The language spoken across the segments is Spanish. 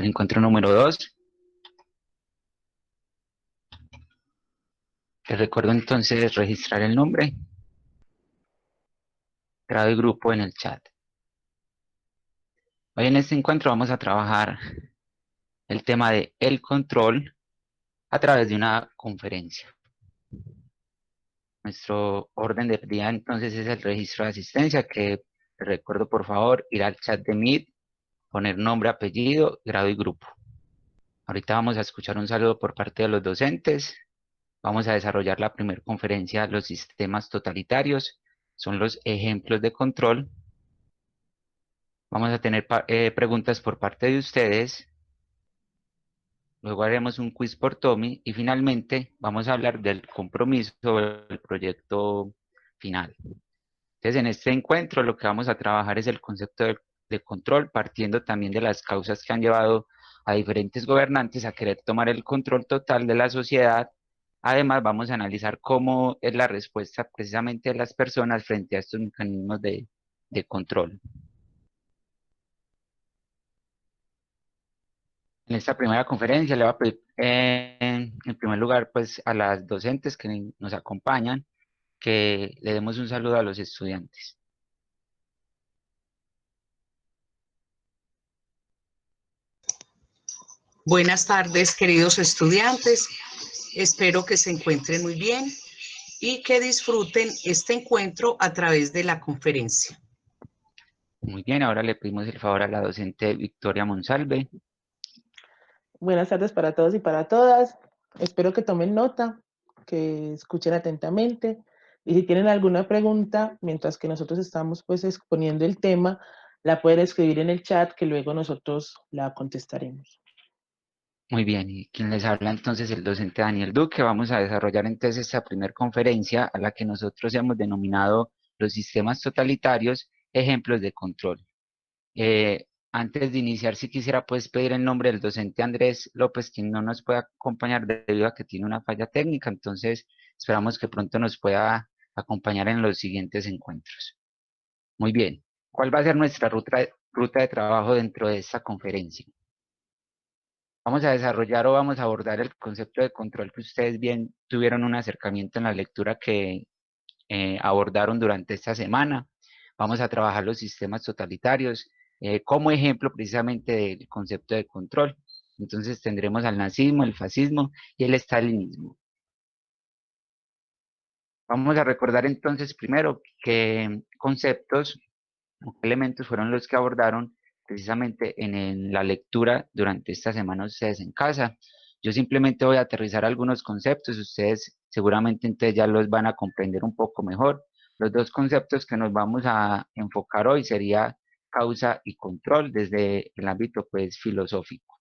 al encuentro número 2. Les recuerdo entonces registrar el nombre, grado y grupo en el chat. Hoy en este encuentro vamos a trabajar el tema de el control a través de una conferencia. Nuestro orden del día entonces es el registro de asistencia, que les recuerdo por favor ir al chat de Meet, poner nombre, apellido, grado y grupo. Ahorita vamos a escuchar un saludo por parte de los docentes. Vamos a desarrollar la primera conferencia, los sistemas totalitarios, son los ejemplos de control. Vamos a tener preguntas por parte de ustedes. Luego haremos un quiz por Tommy y finalmente vamos a hablar del compromiso del proyecto final. Entonces, en este encuentro lo que vamos a trabajar es el concepto de control, partiendo también de las causas que han llevado a diferentes gobernantes a querer tomar el control total de la sociedad. Además, vamos a analizar cómo es la respuesta precisamente de las personas frente a estos mecanismos de control. En esta primera conferencia le voy a pedir, en primer lugar, pues a las docentes que nos acompañan, que le demos un saludo a los estudiantes. Buenas tardes, queridos estudiantes. Espero que se encuentren muy bien y que disfruten este encuentro a través de la conferencia. Muy bien, ahora le pedimos el favor a la docente Victoria Monsalve. Buenas tardes para todos y para todas. Espero que tomen nota, que escuchen atentamente. Y si tienen alguna pregunta, mientras que nosotros estamos pues exponiendo el tema, la pueden escribir en el chat que luego nosotros la contestaremos. Muy bien, y quien les habla entonces el docente Daniel Duque. Vamos a desarrollar entonces esta primera conferencia a la que nosotros hemos denominado los sistemas totalitarios, ejemplos de control. Antes de iniciar, si quisiera pues pedir el nombre del docente Andrés López, quien no nos puede acompañar debido a que tiene una falla técnica, entonces esperamos que pronto nos pueda acompañar en los siguientes encuentros. Muy bien, ¿cuál va a ser nuestra ruta de trabajo dentro de esta conferencia? Vamos a desarrollar o vamos a abordar el concepto de control que ustedes bien tuvieron un acercamiento en la lectura que abordaron durante esta semana. Vamos a trabajar los sistemas totalitarios como ejemplo precisamente del concepto de control. Entonces tendremos al nazismo, el fascismo y el estalinismo. Vamos a recordar entonces primero qué conceptos o qué elementos fueron los que abordaron precisamente en la lectura durante esta semana ustedes en casa. Yo simplemente voy a aterrizar algunos conceptos, ustedes seguramente entonces ya los van a comprender un poco mejor. Los dos conceptos que nos vamos a enfocar hoy sería causa y control desde el ámbito pues filosófico.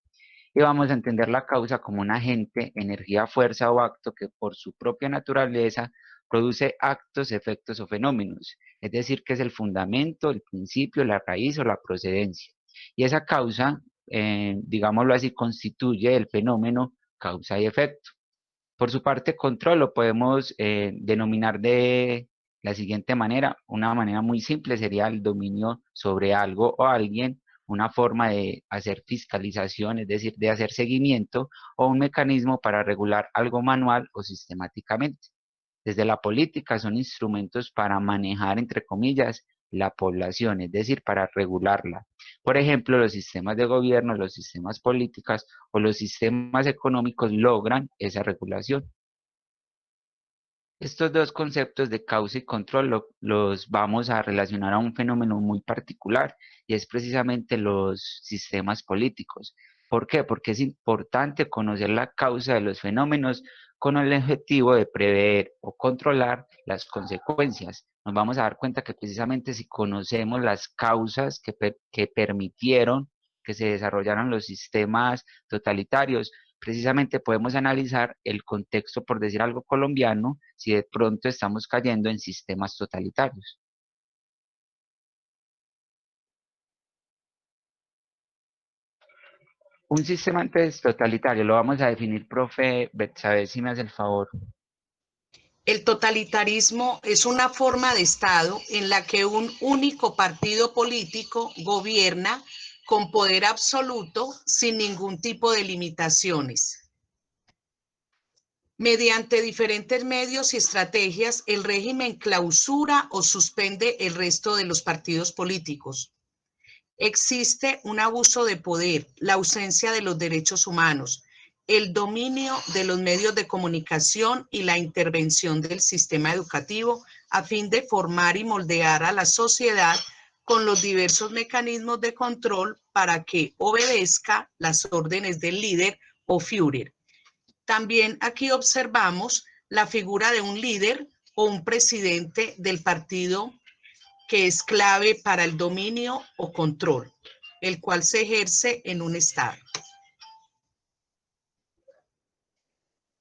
Y vamos a entender la causa como un agente, energía, fuerza o acto que por su propia naturaleza produce actos, efectos o fenómenos. Es decir, que es el fundamento, el principio, la raíz o la procedencia. Y esa causa, digámoslo así, constituye el fenómeno causa y efecto. Por su parte, control lo podemos denominar de la siguiente manera. Una manera muy simple sería el dominio sobre algo o alguien, una forma de hacer fiscalización, es decir, de hacer seguimiento, o un mecanismo para regular algo manual o sistemáticamente. Desde la política son instrumentos para manejar, entre comillas, la población, es decir, para regularla. Por ejemplo, los sistemas de gobierno, los sistemas políticos o los sistemas económicos logran esa regulación. Estos dos conceptos de causa y control los vamos a relacionar a un fenómeno muy particular y es precisamente los sistemas políticos. ¿Por qué? Porque es importante conocer la causa de los fenómenos con el objetivo de prever o controlar las consecuencias. Nos vamos a dar cuenta que precisamente si conocemos las causas que permitieron que se desarrollaran los sistemas totalitarios, precisamente podemos analizar el contexto, por decir algo colombiano, si de pronto estamos cayendo en sistemas totalitarios. Un sistema antes totalitario, lo vamos a definir, profe Betsabe, si me hace el favor. El totalitarismo es una forma de Estado en la que un único partido político gobierna con poder absoluto sin ningún tipo de limitaciones. Mediante diferentes medios y estrategias, el régimen clausura o suspende el resto de los partidos políticos. Existe un abuso de poder, la ausencia de los derechos humanos, el dominio de los medios de comunicación y la intervención del sistema educativo a fin de formar y moldear a la sociedad con los diversos mecanismos de control para que obedezca las órdenes del líder o Führer. También aquí observamos la figura de un líder o un presidente del partido que es clave para el dominio o control, el cual se ejerce en un estado.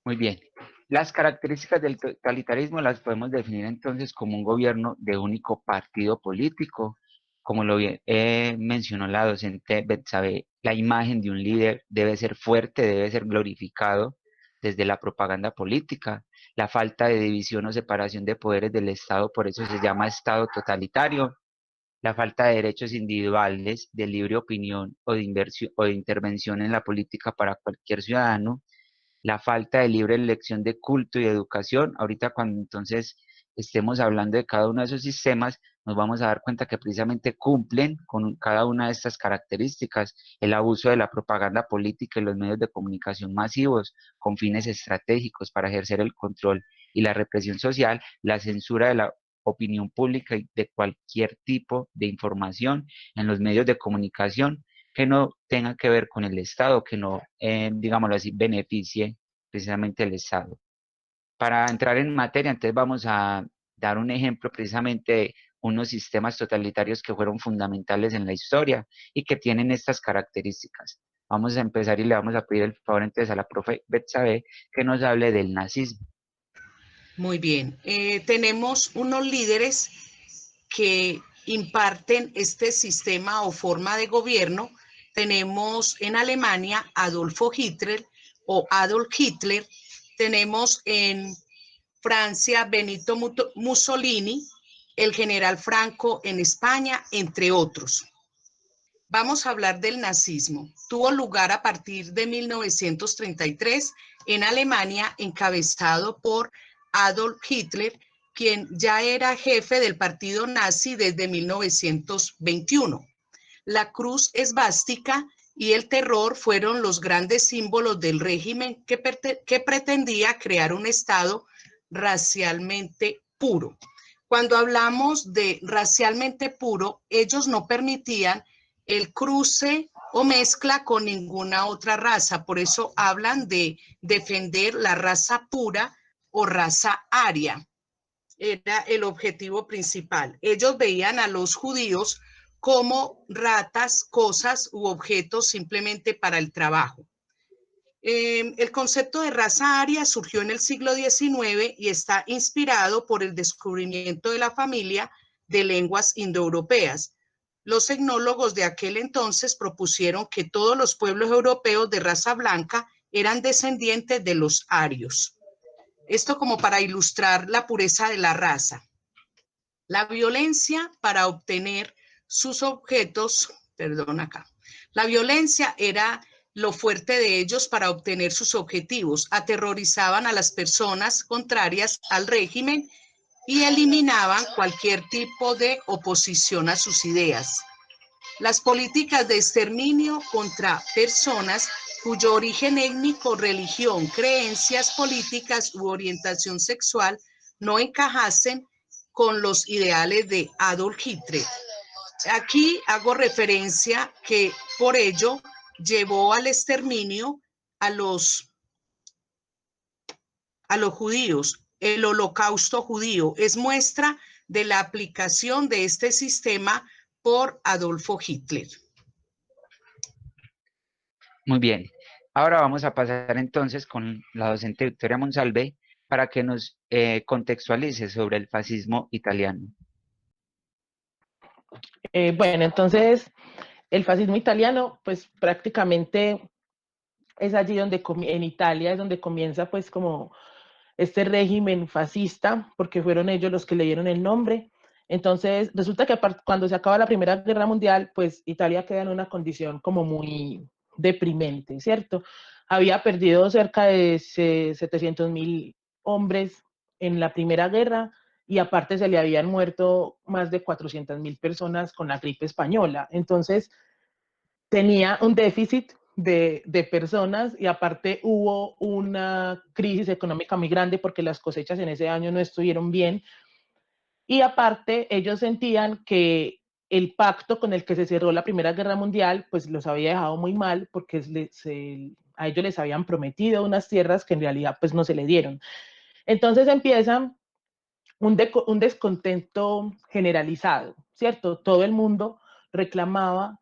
Muy bien. Las características del totalitarismo las podemos definir entonces como un gobierno de único partido político. Como lo mencionó la docente Betsabe, la imagen de un líder debe ser fuerte, debe ser glorificado desde la propaganda política. La falta de división o separación de poderes del Estado, por eso se llama Estado totalitario. La falta de derechos individuales, de libre opinión o de intervención en la política para cualquier ciudadano, la falta de libre elección de culto y educación. Ahorita cuando entonces estemos hablando de cada uno de esos sistemas, nos vamos a dar cuenta que precisamente cumplen con cada una de estas características: el abuso de la propaganda política y los medios de comunicación masivos con fines estratégicos para ejercer el control y la represión social, la censura de la opinión pública y de cualquier tipo de información en los medios de comunicación que no tenga que ver con el Estado, que no, digámoslo así, beneficie precisamente el Estado. Para entrar en materia, entonces vamos a dar un ejemplo precisamente de unos sistemas totalitarios que fueron fundamentales en la historia y que tienen estas características. Vamos a empezar y le vamos a pedir el favor entonces a la profe Betsabe que nos hable del nazismo. Muy bien. Tenemos unos líderes que imparten este sistema o forma de gobierno. Tenemos en Alemania Adolfo Hitler o Adolf Hitler. Tenemos en Francia Benito Mussolini, el general Franco en España, entre otros. Vamos a hablar del nazismo. Tuvo lugar a partir de 1933 en Alemania, encabezado por Adolf Hitler, quien ya era jefe del partido nazi desde 1921. La cruz esvástica y el terror fueron los grandes símbolos del régimen que pretendía crear un Estado racialmente puro. Cuando hablamos de racialmente puro, ellos no permitían el cruce o mezcla con ninguna otra raza. Por eso hablan de defender la raza pura o raza aria. Era el objetivo principal. Ellos veían a los judíos como ratas, cosas u objetos simplemente para el trabajo. El concepto de raza aria surgió en el siglo XIX y está inspirado por el descubrimiento de la familia de lenguas indoeuropeas. Los etnólogos de aquel entonces propusieron que todos los pueblos europeos de raza blanca eran descendientes de los arios. Esto como para ilustrar la pureza de la raza. La violencia para obtener sus objetos, la violencia era lo fuerte de ellos para obtener sus objetivos. Aterrorizaban a las personas contrarias al régimen y eliminaban cualquier tipo de oposición a sus ideas. Las políticas de exterminio contra personas cuyo origen étnico, religión, creencias políticas u orientación sexual no encajasen con los ideales de Adolf Hitler. Aquí hago referencia que por ello llevó al exterminio a los judíos. El holocausto judío es muestra de la aplicación de este sistema por Adolfo Hitler. Muy bien. Ahora vamos a pasar entonces con la docente Victoria Monsalve para que nos contextualice sobre el fascismo italiano. Bueno, entonces el fascismo italiano, pues prácticamente es allí donde en Italia es donde comienza pues como este régimen fascista, porque fueron ellos los que le dieron el nombre. Entonces, resulta que cuando se acaba la Primera Guerra Mundial, pues Italia queda en una condición como muy deprimente, ¿cierto? Había perdido cerca de 700.000 hombres en la Primera Guerra y aparte se le habían muerto más de 400.000 personas con la gripe española. Entonces, tenía un déficit de personas y aparte hubo una crisis económica muy grande porque las cosechas en ese año no estuvieron bien. Y aparte, ellos sentían que el pacto con el que se cerró la Primera Guerra Mundial, pues los había dejado muy mal porque a ellos les habían prometido unas tierras que en realidad pues no se le dieron. Entonces empieza un descontento generalizado, ¿cierto? Todo el mundo reclamaba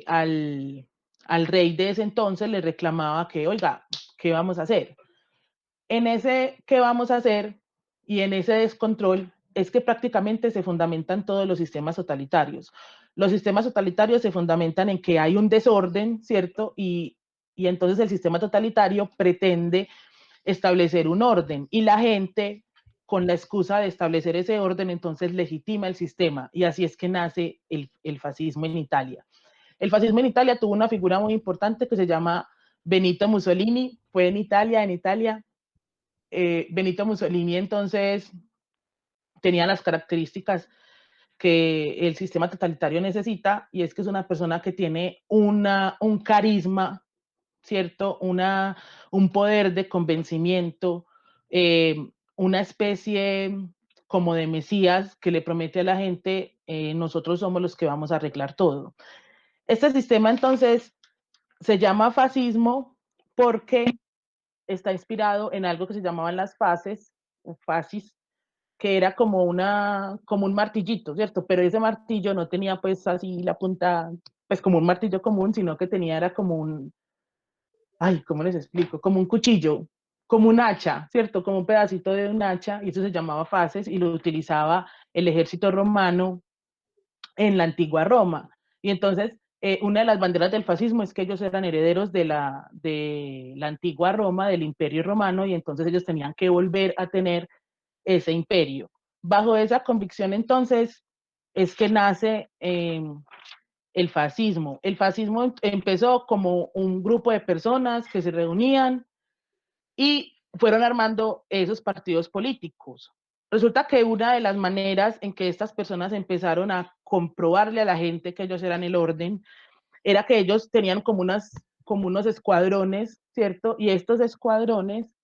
al rey de ese entonces, le reclamaba que, oiga, ¿qué vamos a hacer? En ese ¿qué vamos a hacer? Y en ese descontrol es que prácticamente se fundamentan todos los sistemas totalitarios. Los sistemas totalitarios se fundamentan en que hay un desorden, ¿cierto? Y entonces el sistema totalitario pretende establecer un orden y la gente, con la excusa de establecer ese orden, entonces legitima el sistema y así es que nace el fascismo en Italia. El fascismo en Italia tuvo una figura muy importante que se llama Benito Mussolini, fue en Italia. Benito Mussolini entonces tenía las características que el sistema totalitario necesita y es que es una persona que tiene un carisma, ¿cierto? Un poder de convencimiento, eh, una especie como de mesías que le promete a la gente, nosotros somos los que vamos a arreglar todo. Este sistema entonces se llama fascismo porque está inspirado en algo que se llamaban las fases, o fasis, que era como un martillito, ¿cierto? Pero ese martillo no tenía pues así la punta, pues como un martillo común, sino que tenía, era como ay, ¿cómo les explico? Como un cuchillo, como un hacha, ¿cierto? Como un pedacito de un hacha, y eso se llamaba fases, y lo utilizaba el ejército romano en la antigua Roma. Y entonces, una de las banderas del fascismo es que ellos eran herederos de la antigua Roma, del imperio romano, y entonces ellos tenían que volver a tener ese imperio. Bajo esa convicción, entonces, es que nace el fascismo. El fascismo empezó como un grupo de personas que se reunían y fueron armando esos partidos políticos. Resulta que una de las maneras en que estas personas empezaron a comprobarle a la gente que ellos eran el orden era que ellos tenían como unos escuadrones, ¿cierto? Y estos escuadrones,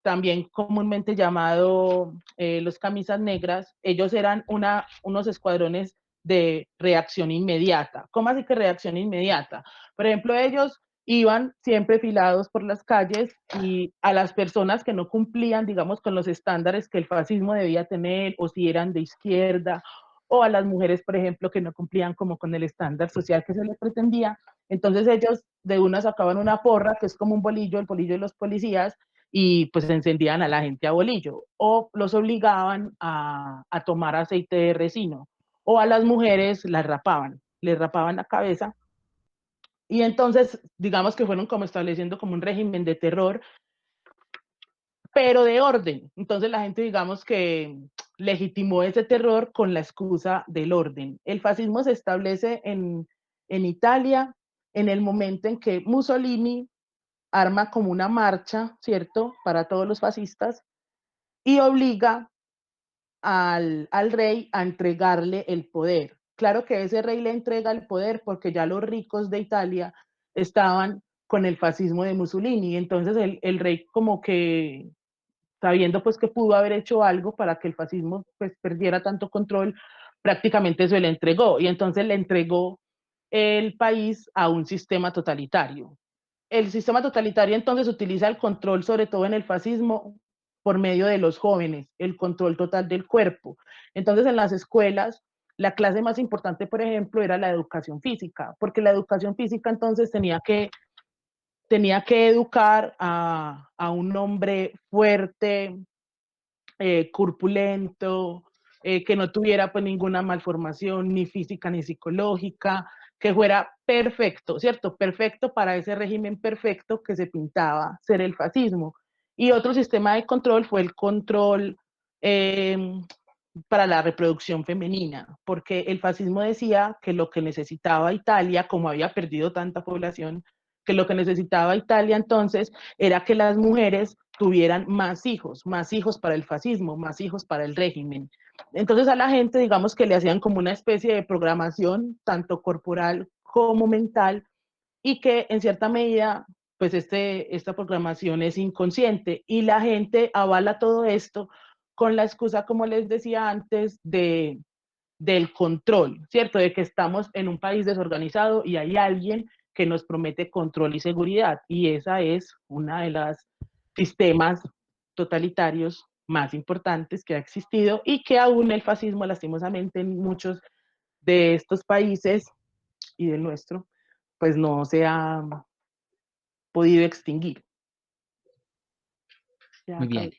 también comúnmente llamado los camisas negras, ellos eran unos escuadrones de reacción inmediata. ¿Cómo así que reacción inmediata? Por ejemplo, ellos iban siempre filados por las calles y a las personas que no cumplían, digamos, con los estándares que el fascismo debía tener, o si eran de izquierda, o a las mujeres, por ejemplo, que no cumplían como con el estándar social que se les pretendía, entonces ellos de una sacaban una porra, que es como un bolillo, el bolillo de los policías, y pues encendían a la gente a bolillo, o los obligaban a tomar aceite de resino, o a las mujeres las rapaban, les rapaban la cabeza, y entonces digamos que fueron como estableciendo como un régimen de terror, pero de orden. Entonces la gente digamos que legitimó ese terror con la excusa del orden. El fascismo se establece en Italia en el momento en que Mussolini arma como una marcha, ¿cierto?, para todos los fascistas y obliga al rey a entregarle el poder. Claro que ese rey le entrega el poder porque ya los ricos de Italia estaban con el fascismo de Mussolini, entonces el rey como que sabiendo pues que pudo haber hecho algo para que el fascismo pues perdiera tanto control, prácticamente se le entregó y entonces le entregó el país a un sistema totalitario. El sistema totalitario entonces utiliza el control, sobre todo en el fascismo, por medio de los jóvenes, el control total del cuerpo. Entonces en las escuelas, la clase más importante, por ejemplo, era la educación física, porque la educación física entonces tenía que educar a un hombre fuerte, corpulento, que no tuviera pues ninguna malformación ni física ni psicológica, que fuera perfecto, ¿cierto? Perfecto para ese régimen perfecto que se pintaba ser el fascismo. Y otro sistema de control fue el control para la reproducción femenina, porque el fascismo decía que lo que necesitaba Italia, como había perdido tanta población, que lo que necesitaba Italia entonces era que las mujeres tuvieran más hijos para el fascismo, más hijos para el régimen. Entonces a la gente, digamos que le hacían como una especie de programación, tanto corporal como mental, y que en cierta medida, pues esta programación es inconsciente y la gente avala todo esto con la excusa, como les decía antes, del control, ¿cierto? De que estamos en un país desorganizado y hay alguien que nos promete control y seguridad. Y esa es una de las sistemas totalitarios más importantes que ha existido y que aún el fascismo, lastimosamente, en muchos de estos países y del nuestro, pues no se ha podido extinguir. Ya Muy acabé. bien.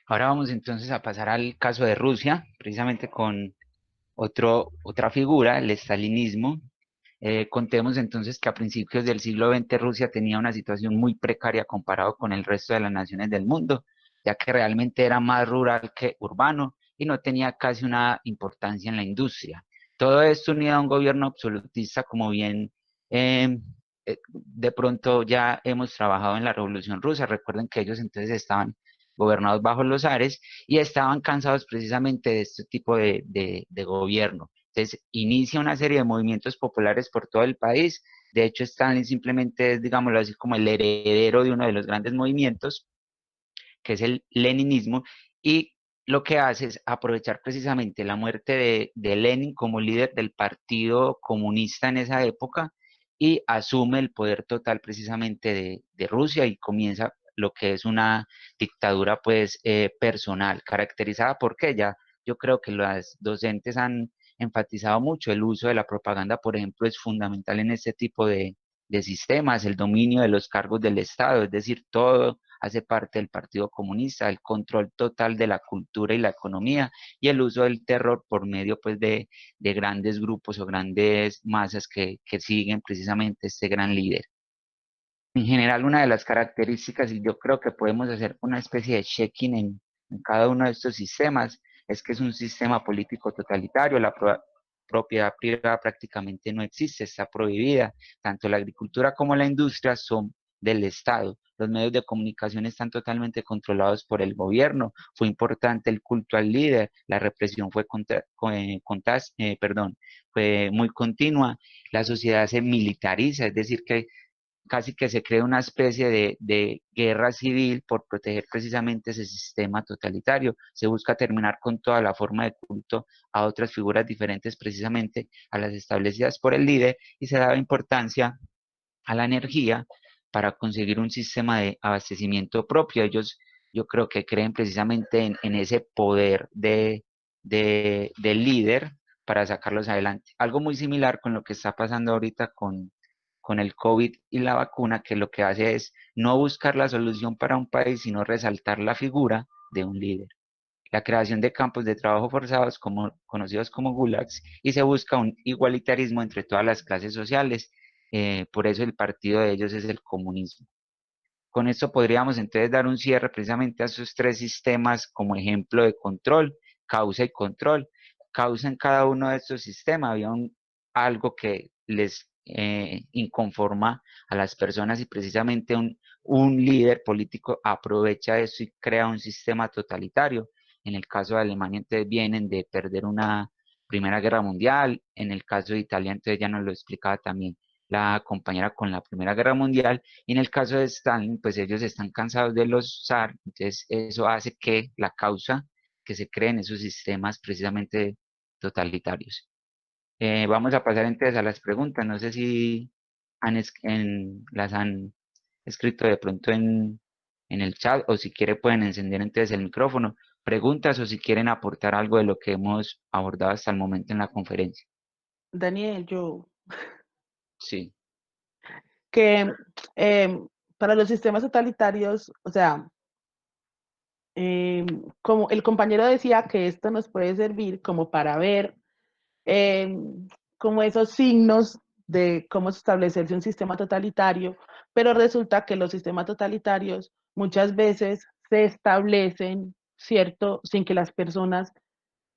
Ahora vamos entonces a pasar al caso de Rusia, precisamente con otra figura, el estalinismo. Contemos entonces que a principios del siglo XX Rusia tenía una situación muy precaria comparado con el resto de las naciones del mundo, ya que realmente era más rural que urbano y no tenía casi una importancia en la industria. Todo esto unido a un gobierno absolutista, como bien de pronto ya hemos trabajado en la Revolución Rusa. Recuerden que ellos entonces estaban gobernados bajo los zares y estaban cansados precisamente de este tipo de gobierno. Entonces, inicia una serie de movimientos populares por todo el país. De hecho, Stalin simplemente es, digámoslo así, como el heredero de uno de los grandes movimientos, que es el leninismo, y lo que hace es aprovechar precisamente la muerte de Lenin como líder del Partido Comunista en esa época y asume el poder total precisamente de Rusia y comienza lo que es una dictadura pues personal, caracterizada por que ya yo creo que las docentes han enfatizado mucho el uso de la propaganda, por ejemplo, es fundamental en este tipo de sistemas, el dominio de los cargos del Estado, es decir, todo hace parte del Partido Comunista, el control total de la cultura y la economía y el uso del terror por medio pues de grandes grupos o grandes masas que siguen precisamente este gran líder. En general, una de las características, y yo creo que podemos hacer una especie de check-in en cada uno de estos sistemas, es que es un sistema político totalitario, la propiedad privada prácticamente no existe, está prohibida, tanto la agricultura como la industria son del Estado, los medios de comunicación están totalmente controlados por el gobierno, fue importante el culto al líder, la represión fue muy continua, la sociedad se militariza, es decir, que casi que se crea una especie de guerra civil por proteger precisamente ese sistema totalitario. Se busca terminar con toda la forma de culto a otras figuras diferentes precisamente a las establecidas por el líder y se daba importancia a la energía para conseguir un sistema de abastecimiento propio. Ellos yo creo que creen precisamente en ese poder del líder para sacarlos adelante. Algo muy similar con lo que está pasando ahorita con el COVID y la vacuna, que lo que hace es no buscar la solución para un país, sino resaltar la figura de un líder. La creación de campos de trabajo forzados, conocidos como gulags, y se busca un igualitarismo entre todas las clases sociales. Por eso el partido de ellos es el comunismo. Con esto podríamos entonces dar un cierre precisamente a esos tres sistemas como ejemplo de control, causa y control. Causa en cada uno de estos sistemas había algo que les inconforma a las personas y precisamente un líder político aprovecha eso y crea un sistema totalitario. En el caso de Alemania entonces vienen de perder una Primera Guerra Mundial, en el caso de Italia entonces ya nos lo explicaba también la compañera con la Primera Guerra Mundial, y en el caso de Stalin, pues ellos están cansados de los zar, entonces eso hace que la causa que se creen esos sistemas precisamente totalitarios. Vamos a pasar entonces a las preguntas, no sé si las han escrito de pronto en el chat o si quiere pueden encender entonces el micrófono, preguntas o si quieren aportar algo de lo que hemos abordado hasta el momento en la conferencia. Daniel, yo, Sí. que para los sistemas totalitarios, o sea, como el compañero decía que esto nos puede servir como para ver eh, como esos signos de cómo establecerse un sistema totalitario, pero resulta que los sistemas totalitarios muchas veces se establecen, ¿cierto?, sin que las personas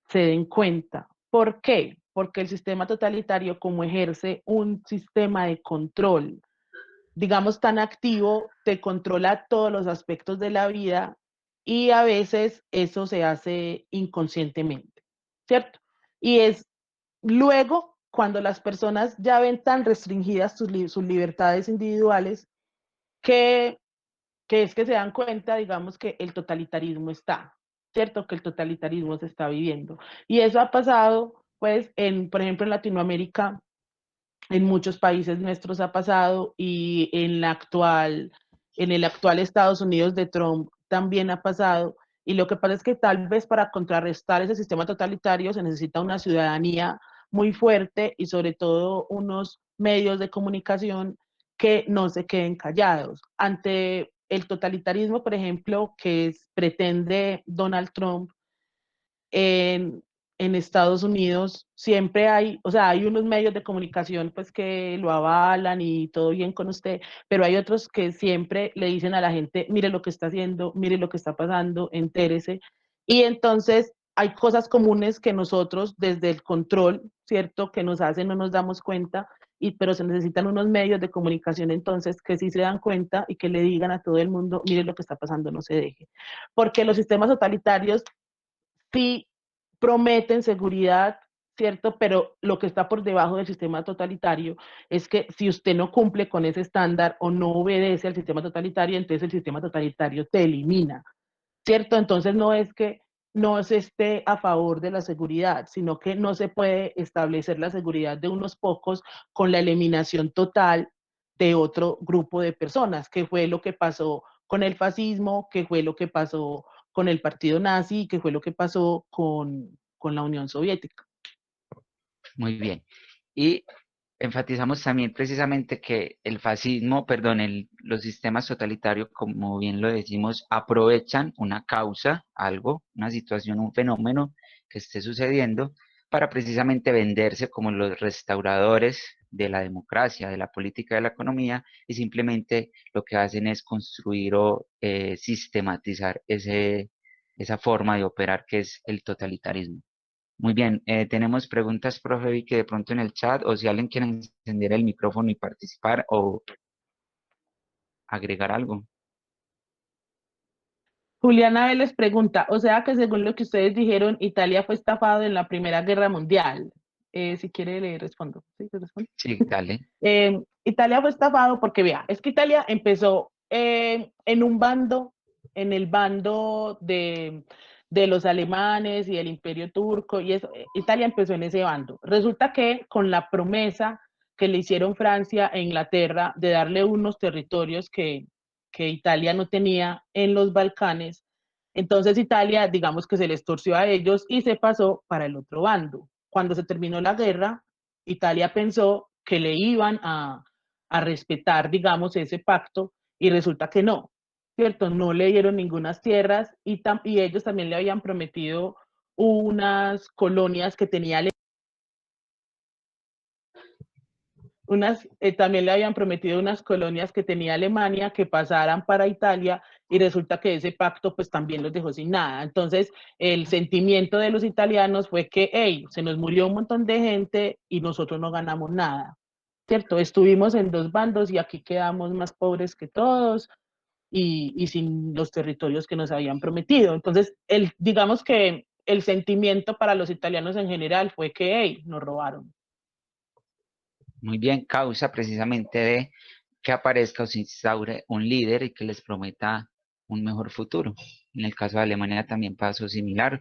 se den cuenta. ¿Por qué? Porque el sistema totalitario, como ejerce un sistema de control, digamos, tan activo, te controla todos los aspectos de la vida y a veces eso se hace inconscientemente, ¿cierto? Y es luego cuando las personas ya ven tan restringidas sus libertades individuales que es que se dan cuenta, digamos, que el totalitarismo está, ¿cierto? Que el totalitarismo se está viviendo. Y eso ha pasado, pues, por ejemplo, en Latinoamérica, en muchos países nuestros ha pasado y en el actual Estados Unidos de Trump también ha pasado. Y lo que pasa es que tal vez para contrarrestar ese sistema totalitario se necesita una ciudadanía muy fuerte y sobre todo unos medios de comunicación que no se queden callados. Ante el totalitarismo, por ejemplo, pretende Donald Trump, en, en Estados Unidos siempre hay, o sea, hay unos medios de comunicación pues que lo avalan y todo bien con usted, pero hay otros que siempre le dicen a la gente, mire lo que está haciendo, mire lo que está pasando, entérese. Y entonces hay cosas comunes que nosotros desde el control, ¿cierto? Que nos hacen, no nos damos cuenta, pero se necesitan unos medios de comunicación entonces que sí se dan cuenta y que le digan a todo el mundo, mire lo que está pasando, no se deje. Porque los sistemas totalitarios sí prometen seguridad, ¿cierto? Pero lo que está por debajo del sistema totalitario es que si usted no cumple con ese estándar o no obedece al sistema totalitario, entonces el sistema totalitario te elimina, ¿cierto? Entonces no es que no se esté a favor de la seguridad, sino que no se puede establecer la seguridad de unos pocos con la eliminación total de otro grupo de personas, que fue lo que pasó con el fascismo, que fue lo que pasó con el partido nazi, que fue lo que pasó con la Unión Soviética. Muy bien. Y enfatizamos también precisamente que el fascismo, perdón, los sistemas totalitarios, como bien lo decimos, aprovechan una causa, algo, una situación, un fenómeno que esté sucediendo para precisamente venderse como los restauradores de la democracia, de la política, de la economía, y simplemente lo que hacen es construir o sistematizar esa forma de operar que es el totalitarismo. Muy bien, tenemos preguntas, profe Vicky, de pronto en el chat, o si alguien quiere encender el micrófono y participar o agregar algo. Juliana Vélez pregunta, o sea que según lo que ustedes dijeron, Italia fue estafado en la Primera Guerra Mundial. Si quiere le respondo. ¿Sí? ¿Le respondo? Sí, dale. Italia fue estafado porque, vea, es que Italia empezó en un bando, en el bando de los alemanes y del Imperio Turco, y eso, Italia empezó en ese bando. Resulta que con la promesa que le hicieron Francia e Inglaterra de darle unos territorios que Italia no tenía en los Balcanes, entonces Italia, digamos que se les torció a ellos y se pasó para el otro bando. Cuando se terminó la guerra, Italia pensó que le iban a respetar, digamos, ese pacto y resulta que no, ¿cierto? No le dieron ninguna tierras y ellos también le habían prometido unas colonias que tenía también le habían prometido unas colonias que tenía Alemania que pasaran para Italia y resulta que ese pacto pues también los dejó sin nada. Entonces el sentimiento de los italianos fue que, hey, se nos murió un montón de gente y nosotros no ganamos nada, ¿cierto? Estuvimos en dos bandos y aquí quedamos más pobres que todos y sin los territorios que nos habían prometido. Entonces, digamos que el sentimiento para los italianos en general fue que, hey, nos robaron. Muy bien, causa precisamente de que aparezca o se instaure un líder y que les prometa un mejor futuro. En el caso de Alemania también pasó similar.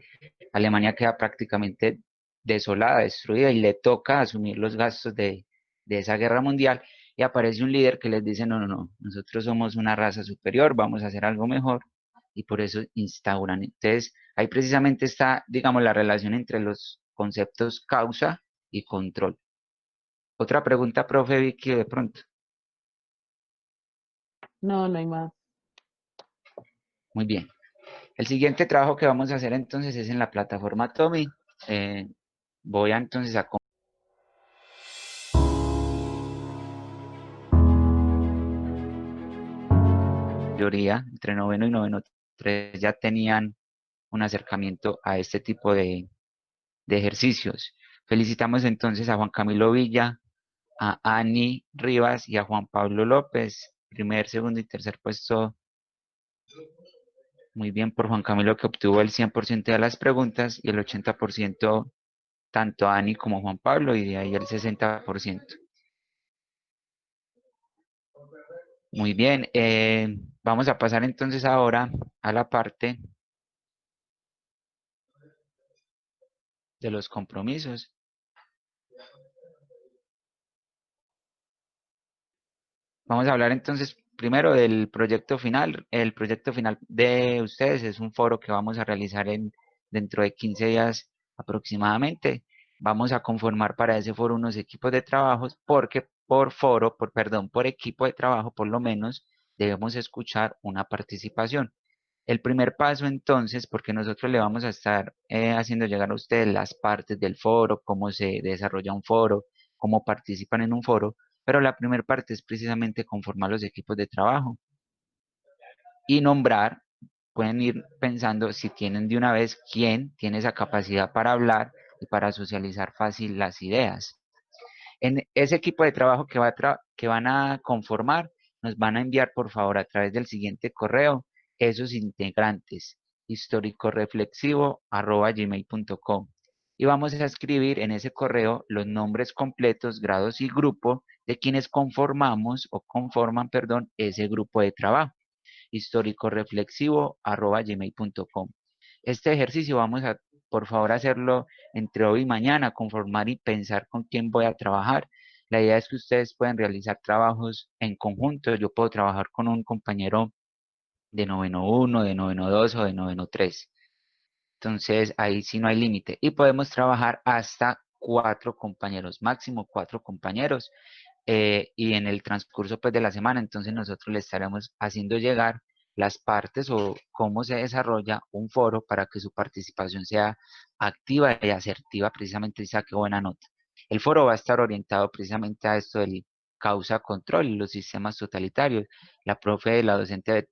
Alemania queda prácticamente desolada, destruida y le toca asumir los gastos de esa guerra mundial y aparece un líder que les dice, no, no, no, nosotros somos una raza superior, vamos a hacer algo mejor y por eso instauran. Entonces, ahí precisamente está, digamos, la relación entre los conceptos causa y control. Otra pregunta, profe Vicky, de pronto. No, no hay más. Muy bien. El siguiente trabajo que vamos a hacer entonces es en la plataforma Tommy. Voy a entonces a mayoría, entre noveno y noveno 3 ya tenían un acercamiento a este tipo de ejercicios. Felicitamos entonces a Juan Camilo Villa, a Ani Rivas y a Juan Pablo López, primer, segundo y tercer puesto. Muy bien por Juan Camilo, que obtuvo el 100% de las preguntas y el 80% tanto Ani como Juan Pablo, y de ahí el 60%. Muy bien, vamos a pasar entonces ahora a la parte de los compromisos. Vamos a hablar entonces primero del proyecto final. El proyecto final de ustedes es un foro que vamos a realizar dentro de 15 días aproximadamente. Vamos a conformar para ese foro unos equipos de trabajo porque por equipo de trabajo, por lo menos debemos escuchar una participación. El primer paso entonces, porque nosotros le vamos a estar haciendo llegar a ustedes las partes del foro, cómo se desarrolla un foro, cómo participan en un foro, pero la primera parte es precisamente conformar los equipos de trabajo y nombrar, pueden ir pensando si tienen de una vez quién tiene esa capacidad para hablar y para socializar fácil las ideas. En ese equipo de trabajo que van a conformar, nos van a enviar por favor a través del siguiente correo esos integrantes, históricoreflexivo@gmail.com. Y vamos a escribir en ese correo los nombres completos, grados y grupo de quienes conformamos o conforman, perdón, ese grupo de trabajo, históricoreflexivo@gmail.com. Este ejercicio vamos a, por favor, hacerlo entre hoy y mañana, conformar y pensar con quién voy a trabajar. La idea es que ustedes pueden realizar trabajos en conjunto. Yo puedo trabajar con un compañero de noveno 1, de noveno 2 o de noveno 3. Entonces, ahí sí no hay límite. Y podemos trabajar hasta 4 compañeros, máximo 4 compañeros. Y en el transcurso pues, de la semana, entonces nosotros le estaremos haciendo llegar las partes o cómo se desarrolla un foro para que su participación sea activa y asertiva precisamente y saque buena nota. El foro va a estar orientado precisamente a esto del causa-control y los sistemas totalitarios. La profe, la docente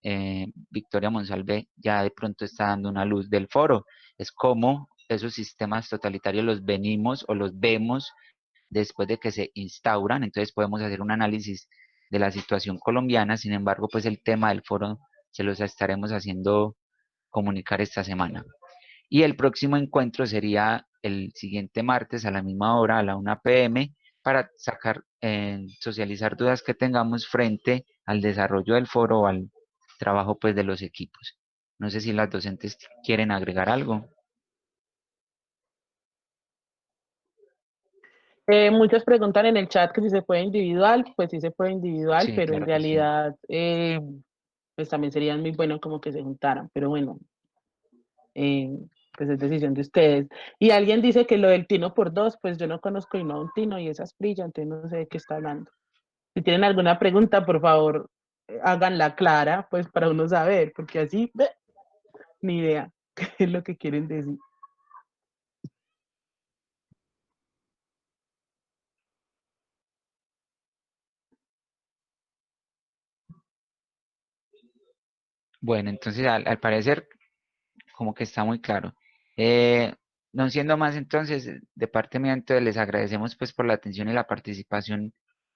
Victoria Monsalve ya de pronto está dando una luz del foro. Es cómo esos sistemas totalitarios los venimos o los vemos después de que se instauran, entonces podemos hacer un análisis de la situación colombiana. Sin embargo, pues el tema del foro se los estaremos haciendo comunicar esta semana. Y el próximo encuentro sería el siguiente martes a la misma hora, a la 1 p.m., para sacar, socializar dudas que tengamos frente al desarrollo del foro o al trabajo pues de los equipos. No sé si las docentes quieren agregar algo. Muchos preguntan en el chat que si se puede individual, pues sí se puede individual, Sí, pero en claro que sí. realidad pues también serían muy buenos como que se juntaran, pero bueno, eh, pues es decisión de ustedes. Y alguien dice que lo del tino por dos, pues yo no conozco y no a un tino y esas brillan, entonces no sé de qué está hablando. Si tienen alguna pregunta, por favor, háganla clara, pues para uno saber, porque así, ni idea qué es lo que quieren decir. Bueno, entonces al parecer como que está muy claro. Eh, no siendo más entonces, de parte mía entonces les agradecemos pues por la atención y la participación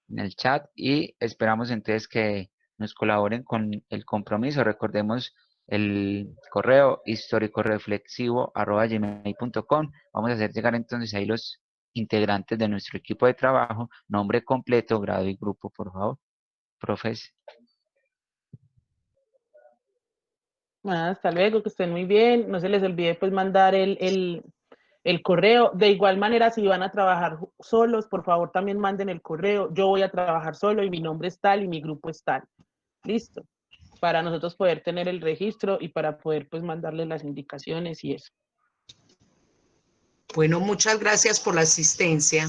en el chat y esperamos entonces que nos colaboren con el compromiso. Recordemos el correo históricoreflexivo@gmail.com. Vamos a hacer llegar entonces ahí los integrantes de nuestro equipo de trabajo, nombre completo, grado y grupo, por favor. Profes. Hasta luego, que estén muy bien. No se les olvide pues mandar el correo. De igual manera, si van a trabajar solos, por favor también manden el correo. Yo voy a trabajar solo y mi nombre es tal y mi grupo es tal. Listo. Para nosotros poder tener el registro y para poder pues mandarles las indicaciones y eso. Bueno, muchas gracias por la asistencia.